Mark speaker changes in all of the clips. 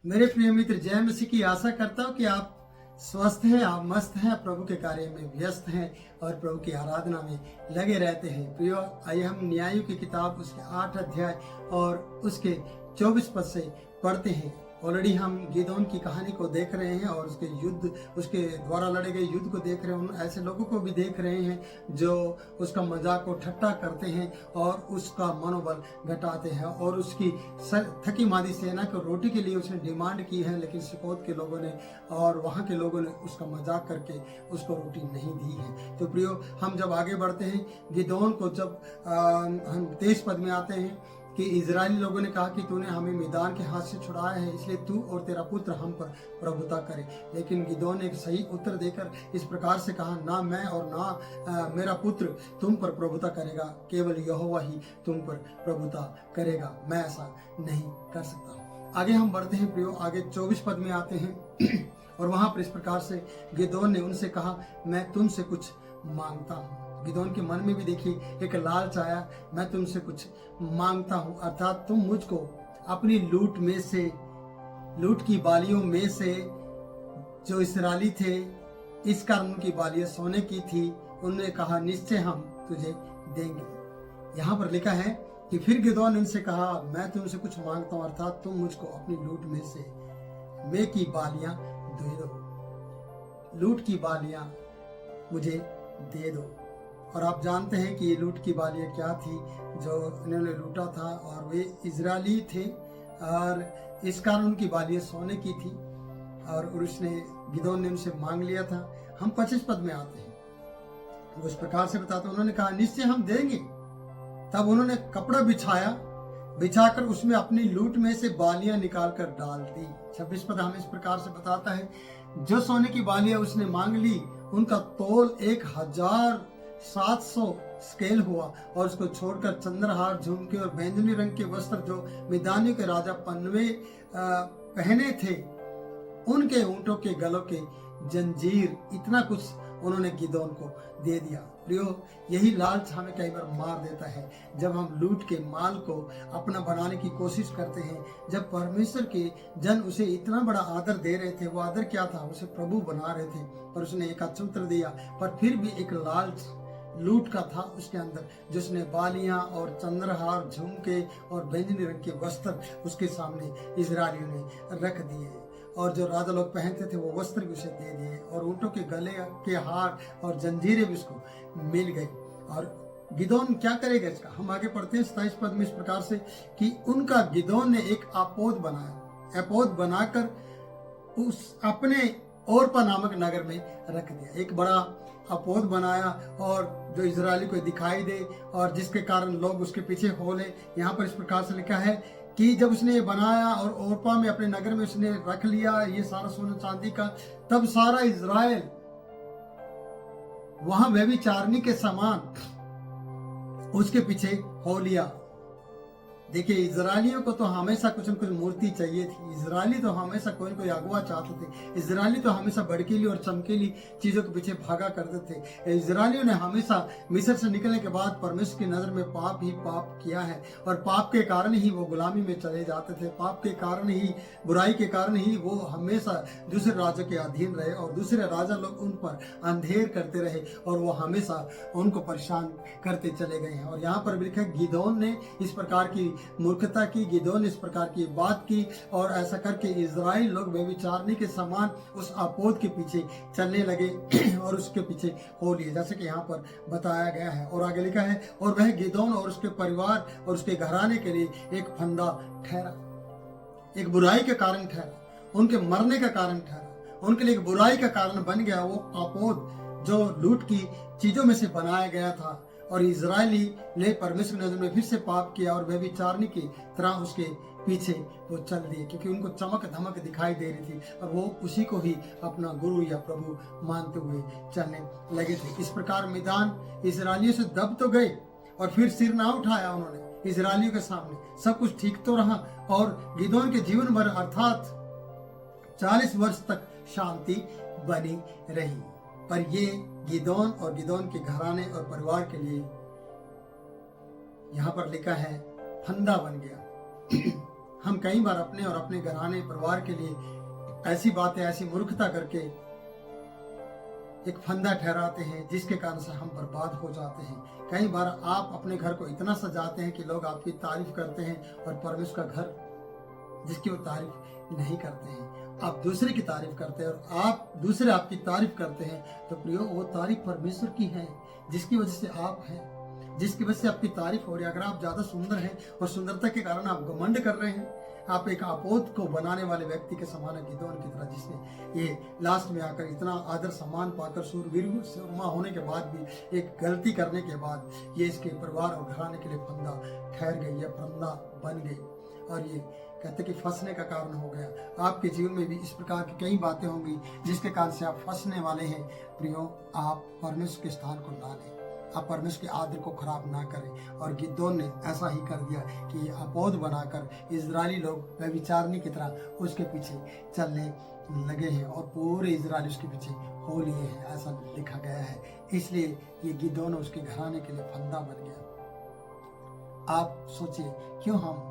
Speaker 1: मेरे प्रिय मित्र, जय मसीह की आशा करता हूँ कि आप स्वस्थ हैं, आप मस्त हैं, प्रभु के कार्य में व्यस्त हैं और प्रभु की आराधना में लगे रहते हैं। प्रियो, आइए हम न्यायों की किताब उसके 8 अध्याय और उसके 24 पद से पढ़ते हैं। ऑलरेडी हम गिदोन की कहानी को देख रहे हैं और उसके द्वारा लड़े गए युद्ध को देख रहे हैं। उन ऐसे लोगों को भी देख रहे हैं जो उसका मजाक और ठट्टा करते हैं और उसका मनोबल घटाते हैं। और उसकी थकी मादी सेना को रोटी के लिए उसने डिमांड की है, लेकिन सुकोत के लोगों ने और वहाँ के लोगों ने उसका मजाक करके उसको रोटी नहीं दी है। तो प्रियो, हम जब आगे बढ़ते हैं, गिदोन को जब हम 23 पद में आते हैं कि इजरायली लोगों ने कहा कि तूने हमें मैदान के हाथ से छुड़ाया है, इसलिए तू और तेरा पुत्र हम पर प्रभुता करे। लेकिन गिदोन ने एक सही उत्तर देकर इस प्रकार से कहा, ना मैं और ना मेरा पुत्र तुम पर प्रभुता करेगा, केवल यहोवा ही तुम पर प्रभुता करेगा, मैं ऐसा नहीं कर सकता। आगे हम बढ़ते हैं प्रियो, आगे 24 पद में आते हैं और वहां पर इस प्रकार से गिदोन ने उनसे कहा, मैं तुमसे कुछ मांगता हूँ। गिदोन के मन में भी देखिए एक लालच आया, मैं तुमसे कुछ मांगता हूं, अर्थात तुम मुझको अपनी लूट की बालियों में से, जो इसराइली थे इस कारण उनकी बालियां सोने की थी, उन्होंने कहा निश्चय हम तुझे देंगे। यहाँ पर लिखा है कि फिर गिदोन ने उनसे कहा, मैं तुमसे कुछ मांगता हूं, अर्थात तुम मुझको अपनी लूट में से मे की बालियां दे दो, लूट की बालियां मुझे दे दो। और आप जानते हैं कि ये लूट की बालियां क्या थी जो इन्होंने लूटा था, और वे इजरायली थे और इस कारण उनकी बालियां सोने की थी। और उसने गिदोन ने उनसे मांग लिया था। हम 25 पद में आते हैं, वो इस प्रकार से बताते, उन्होंने कहा निश्चय हम देंगे। तब उन्होंने कपड़ा बिछाकर उसमें अपनी लूट में से बालियां निकाल कर डाल दी। 26 पद हमें इस प्रकार से बताता है, जो सोने की बालियां उसने मांग ली उनका तोल 1700 स्केल हुआ, और उसको छोड़कर चंद्रहार, झुमके और बैंगनी रंग के वस्त्र जो मिदानियों के राजा पन्नवे पहने थे, उनके ऊंटों के गलों के जंजीर, इतना कुछ उन्होंने गिदोन को दे दिया। प्रियो, यही लालच हमें कई बार मार देता है, जब हम लूट के माल को अपना बनाने की कोशिश करते हैं। जब परमेश्वर के जन उसे इतना बड़ा आदर दे रहे थे, वो आदर क्या था, उसे प्रभु बना रहे थे, पर उसने एक अच्छा उत्तर दिया। पर फिर भी एक लालच लूट का था उसके अंदर, जिसने बालियां और चंद्रहार, झुमके और बैंगनी रंग के वस्त्र उसके सामने इजरायलियों ने रख दिए, और जो राजा लोग पहनते थे वो वस्त्र भी उसे दे दिए, और ऊंटों के गले के हार और जंजीरें भी उसको मिल गई। और गिदोन क्या करेगा इसका? हम आगे पढ़ते हैं 27 पद में इस प्रकार से कि उनका गिदोन ने एक अपोद बनाकर उस अपने ओरपा नामक नगर में रख दिया। एक बड़ा अपोद बनाया और जो इजरायली को दिखाई दे और जिसके कारण लोग उसके पीछे हो ले। यहाँ पर इस प्रकार से लिखा है कि जब उसने ये बनाया और ओरपा में अपने नगर में उसने रख लिया ये सारा सोना चांदी का, तब सारा इजराइल वहां व्यभिचारिणी के समान उसके पीछे हो लिया। देखिए, इजरायलियों को तो हमेशा कुछ न कुछ मूर्ति चाहिए थी। इजरायली तो हमेशा कोई न कोई अगुआ चाहते थे। इजरायली तो हमेशा भड़कीली और चमकीली चीजों के पीछे भागा करते थे। इजरायलियों ने हमेशा मिस्र से निकलने के बाद परमेश्वर की नजर में पाप ही पाप किया है, और पाप के कारण ही वो गुलामी में चले जाते थे। पाप के कारण ही, बुराई के कारण ही वो हमेशा दूसरे राजा के अधीन रहे, और दूसरे राजा लोग उन पर अंधेर करते रहे, और वो हमेशा उनको परेशान करते चले गए हैं। और यहाँ पर भी लिखा है, गिदोन ने इस प्रकार की मूर्खता की, गिदोन इस प्रकार की बात की, और ऐसा करके इजराइल लोग व्यभिचारिणी के समान उस अपोद के पीछे चलने लगे और उसके पीछे हो लिए, जैसे कि यहाँ पर बताया गया है। और आगे लिखा है, और वह गिदोन और उसके परिवार और उसके घराने के लिए एक फंदा ठहरा, एक बुराई का कारण ठहरा, उनके मरने का कारण ठहरा, उनके लिए एक बुराई का कारण बन गया वो अपोद जो लूट की चीजों में से बनाया गया था। और इजरायली ने परमेश्वर की नजर में फिर से पाप किया और व्यभिचारिणी की तरह उसके पीछे वो चल दिए, क्योंकि उनको चमक धमक दिखाई दे रही थी और वो उसी को ही अपना गुरु या प्रभु मानते हुए चलने लगे थे। इस प्रकार मैदान इजरायलियों से दब तो गए और फिर सिर ना उठाया उन्होंने इजरायलियों के सामने। सब कुछ ठीक तो रहा, और गिदोन के जीवन भर अर्थात 40 वर्ष तक शांति बनी रही। पर ये गिदोन और गिदोन के घराने और परिवार के लिए, यहाँ पर लिखा है, फंदा बन गया। हम कई बार अपने और अपने घराने परिवार के लिए ऐसी बातें, ऐसी मूर्खता करके एक फंदा ठहराते हैं जिसके कारण से हम बर्बाद हो जाते हैं। कई बार आप अपने घर को इतना सजाते हैं कि लोग आपकी तारीफ करते हैं और परमेश्वर का घर जिसकी वो तारीफ नहीं करते हैं, आप दूसरे की तारीफ करते हैं और आप दूसरे आपकी तारीफ करते हैं, तो प्रियो वो तारीफ परमेश्वर की है जिसकी वजह से आप हैं, जिसकी वजह से आपकी तारीफ हो रही है। अगर आप ज्यादा सुंदर हैं और सुंदरता के कारण आप घमंड कर रहे हैं, आप एक आपोत को बनाने वाले व्यक्ति के समान है, गिदोन की तरह, जिसने ये लास्ट में आकर इतना आदर सम्मान पाकर सूरवीर सुरमा होने के बाद भी एक गलती करने के बाद ये इसके परिवार और घराने के लिए फंदा ठहर गई, या फंदा बन गई और ये कहते कि फंसने का कारण हो गया। आपके जीवन में भी इस प्रकार की कई बातें होंगी जिसके कारण से आप फंसने वाले हैं। प्रियो, आप परमेश्वर के स्थान को ना लें, आप परमेश्वर के आदर को खराब ना करें। और गिदोन ने ऐसा ही कर दिया कि अपोध बनाकर इजरायली लोग व्यभिचारिणी की तरह उसके पीछे चलने लगे हैं और पूरे इजराइल उसके पीछे हो लिए हैं, ऐसा लिखा गया है। इसलिए ये गिदोन उसके घराने के लिए फंदा बन गया। आप सोचिए, क्यों हम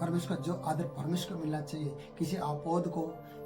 Speaker 1: परमेश्वर का जो आदर परमेश्वर को मिलना चाहिए, किसी आपोद को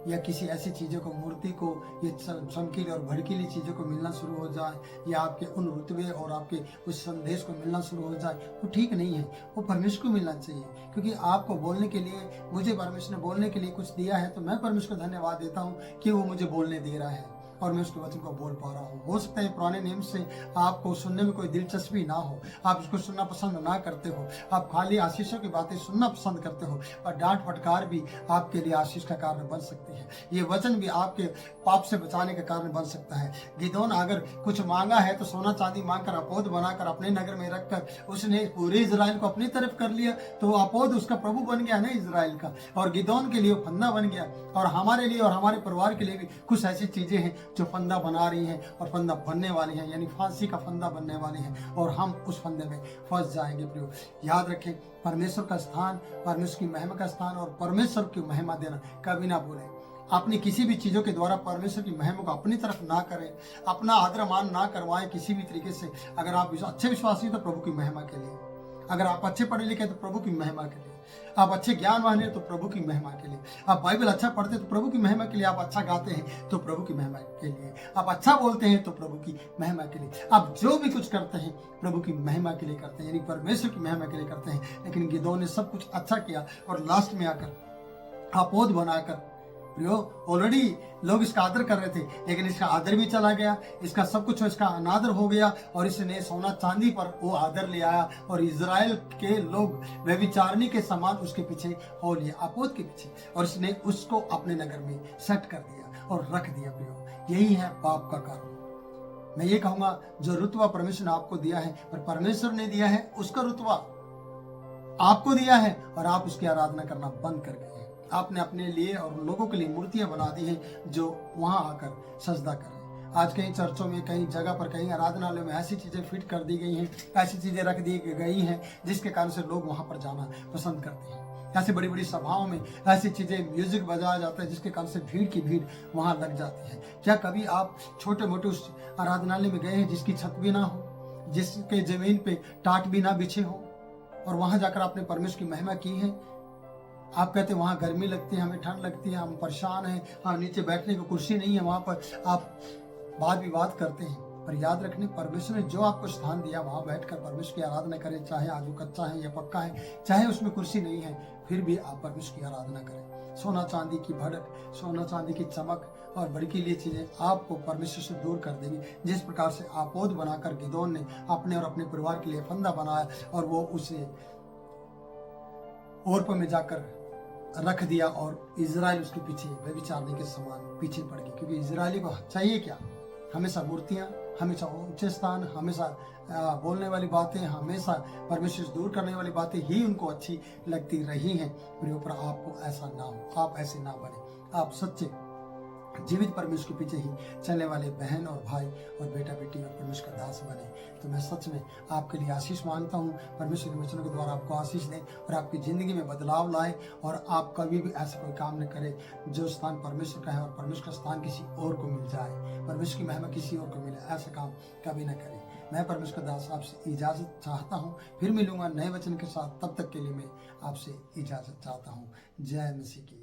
Speaker 1: या किसी ऐसी चीज़ों को, मूर्ति को, ये चमकीली और भड़कीली चीज़ों को मिलना शुरू हो जाए, या आपके उन रुतबे और आपके उस संदेश को मिलना शुरू हो जाए, वो ठीक नहीं है। वो परमेश्वर को मिलना चाहिए, क्योंकि आपको बोलने के लिए, मुझे परमेश्वर ने बोलने के लिए कुछ दिया है, तो मैं परमेश्वर को धन्यवाद देता हूँ कि वो मुझे बोलने दे रहा है और मैं उसके वचन को बोल पा रहा हूँ। हो सकता है पुराने नियम से आपको सुनने में कोई दिलचस्पी ना हो, आप इसको सुनना पसंद ना करते हो, आप खाली आशीषों की बातें सुनना पसंद करते हो, और डांट फटकार भी आपके लिए आशीष का कारण बन सकती है। ये वचन भी आपके पाप से बचाने का कारण बन सकता है। गिदोन अगर कुछ मांगा है तो सोना चांदी मांगकर अपोध बनाकर अपने नगर में रखकर उसने पूरे इजराइल को अपनी तरफ कर लिया, तो अपोध उसका प्रभु बन गया ना इजराइल का, और गिदोन के लिए फंदा बन गया। और हमारे लिए और हमारे परिवार के लिए भी कुछ ऐसी चीजें हैं जो फंदा बना रही हैं और फंदा बनने वाली हैं, यानी फांसी का फंदा बनने वाली हैं, और हम उस फंदे में फंस जाएंगे। प्रियो, याद रखें, परमेश्वर का स्थान, परमेश्वर की महिमा का स्थान और परमेश्वर की महिमा देना कभी ना भूलें। अपनी किसी भी चीजों के द्वारा परमेश्वर की महिमा को अपनी तरफ ना करें, अपना आदर मान ना करवाएं किसी भी तरीके से। अगर आप अच्छे विश्वासी तो प्रभु की महिमा के लिए, अगर आप अच्छे पढ़े लिखे तो प्रभु की महिमा के लिए, आप अच्छे ज्ञानवान हैं तो प्रभु की महिमा के लिए, आप बाइबल अच्छा पढ़ते तो प्रभु की महिमा के लिए, आप अच्छा गाते हैं तो प्रभु की महिमा के लिए, आप अच्छा बोलते हैं तो प्रभु की महिमा के लिए, आप जो भी कुछ करते हैं प्रभु की महिमा के लिए करते हैं, यानी परमेश्वर की महिमा के लिए करते हैं। लेकिन गिदोन ने सब कुछ अच्छा किया और लास्ट में आकर आपोद बनाकर, प्रियो, ऑलरेडी लोग इसका आदर कर रहे थे, लेकिन इसका आदर भी चला गया, इसका सब कुछ इसका अनादर हो गया, और इसने सोना चांदी पर वो आदर ले आया, और इजराइल के लोग व्यभिचारिणी के समान उसके पीछे हो लिए, आपोद के पीछे, और इसने उसको अपने नगर में सेट कर दिया और रख दिया। प्रियो, यही है पाप का कारण। मैं ये कहूंगा, जो रुतबा परमेश्वर ने आपको दिया है, पर परमेश्वर ने दिया है, उसका रुतबा आपको दिया है, और आप उसकी आराधना करना बंद कर गए। आपने अपने लिए और लोगों के लिए मूर्तियां बना दी हैं जो वहां आकर सजदा करें। आज कई चर्चों में, कई जगह पर, कई आराधनालयों में ऐसी चीजें फिट कर दी गई हैं, ऐसी चीजें रख दी गई हैं जिसके कारण से लोग वहां पर जाना पसंद करते हैं। ऐसी बड़ी बड़ी सभाओं में ऐसी चीजें, म्यूजिक बजाया जाता है जिसके कारण से भीड़ की भीड़ वहां लग जाती है। क्या कभी आप छोटे मोटे उस आराधनालय में गए हैं जिसकी छत भी ना हो, जिसके जमीन पे टाट भी ना बिछे हो, और वहां जाकर आपने परमेश्वर की महिमा की है? आप कहते हैं वहाँ गर्मी लगती है, हमें ठंड लगती है, हम परेशान हैं, हाँ नीचे बैठने की कुर्सी नहीं है, वहाँ पर आप वाद विवाद करते हैं। पर याद रखने, परमेश्वर ने जो आपको स्थान दिया वहाँ बैठकर परमेश्वर की आराधना करें, चाहे आज वो कच्चा है या पक्का है, चाहे उसमें कुर्सी नहीं है, फिर भी आप परमेश्वर की आराधना करें। सोना चांदी की भड़क, सोना चांदी की चमक और भड़कीली चीजें आपको परमेश्वर से दूर कर देंगी। जिस प्रकार से आपोद बनाकर गिदोन ने अपने और अपने परिवार के लिए फंदा बनाया, और वो उसे ओरपा में जाकर रख दिया, और इजराइल उसके पीछे व्यभिचारिणी के समान पीछे पड़ गई। क्योंकि इजरायली को चाहिए क्या? हमेशा मूर्तियां, हमेशा ऊंचे स्थान, हमेशा बोलने वाली बातें, हमेशा परमेश्वर से दूर करने वाली बातें ही उनको अच्छी लगती रही हैं। मेरे ऊपर आपको ऐसा ना हो, आप ऐसे ना बने, आप सच्चे जीवित परमेश्वर के पीछे ही चलने वाले बहन और भाई और बेटा बेटी और परमेश्वर का दास बने। तो मैं सच में आपके लिए आशीष मांगता हूँ, परमेश्वर के वचनों के द्वारा आपको आशीष दें और आपकी जिंदगी में बदलाव लाए, और आप कभी भी ऐसा कोई काम न करें जो स्थान परमेश्वर का है और परमेश्वर का स्थान किसी और को मिल जाए, परमेश्वर की महिमा किसी और को मिले, ऐसा काम कभी न करें। मैं परमेश्वर दास आपसे इजाज़त चाहता हूँ। फिर मिलूंगा नए वचन के साथ, तब तक के लिए मैं आपसे इजाज़त चाहता हूँ। जय मसीह की।